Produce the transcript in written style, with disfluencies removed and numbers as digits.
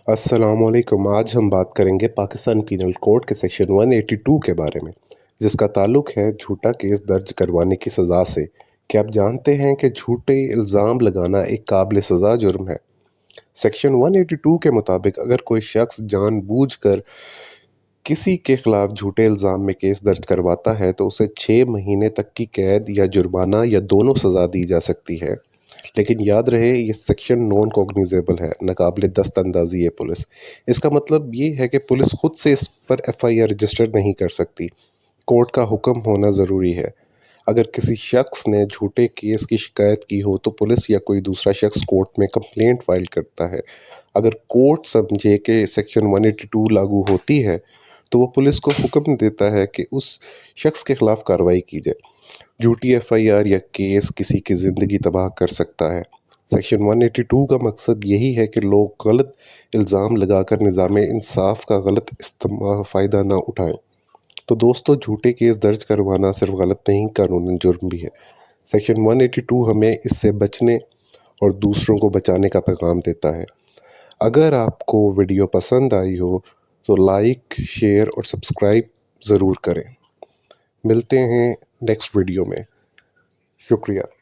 السلام علیکم۔ آج ہم بات کریں گے پاکستان پینل کوڈ کے سیکشن 182 کے بارے میں، جس کا تعلق ہے جھوٹا کیس درج کروانے کی سزا سے۔ کیا آپ جانتے ہیں کہ جھوٹے الزام لگانا ایک قابل سزا جرم ہے؟ سیکشن 182 کے مطابق اگر کوئی شخص جان بوجھ کر کسی کے خلاف جھوٹے الزام میں کیس درج کرواتا ہے تو اسے 6 مہینے تک کی قید یا جرمانہ یا دونوں سزا دی جا سکتی ہے۔ لیکن یاد رہے یہ سیکشن نان کوگنیزیبل ہے، ناقابل دست اندازی ہے پولیس۔ اس کا مطلب یہ ہے کہ پولیس خود سے اس پر ایف آئی آر رجسٹر نہیں کر سکتی، کورٹ کا حکم ہونا ضروری ہے۔ اگر کسی شخص نے جھوٹے کیس کی شکایت کی ہو تو پولیس یا کوئی دوسرا شخص کورٹ میں کمپلینٹ فائل کرتا ہے۔ اگر کورٹ سمجھے کہ سیکشن 182 لاگو ہوتی ہے تو وہ پولیس کو حکم دیتا ہے کہ اس شخص کے خلاف کارروائی کی جائے۔ جھوٹی ایف آئی آر یا کیس کسی کی زندگی تباہ کر سکتا ہے۔ سیکشن 182 کا مقصد یہی ہے کہ لوگ غلط الزام لگا کر نظام انصاف کا غلط فائدہ نہ اٹھائیں۔ تو دوستو، جھوٹے کیس درج کروانا صرف غلط نہیں، قانونی جرم بھی ہے۔ سیکشن 182 ہمیں اس سے بچنے اور دوسروں کو بچانے کا پیغام دیتا ہے۔ اگر آپ کو ویڈیو پسند آئی ہو تو لائک، شیئر اور سبسکرائب ضرور کریں۔ ملتے ہیں نیکسٹ ویڈیو میں۔ شکریہ۔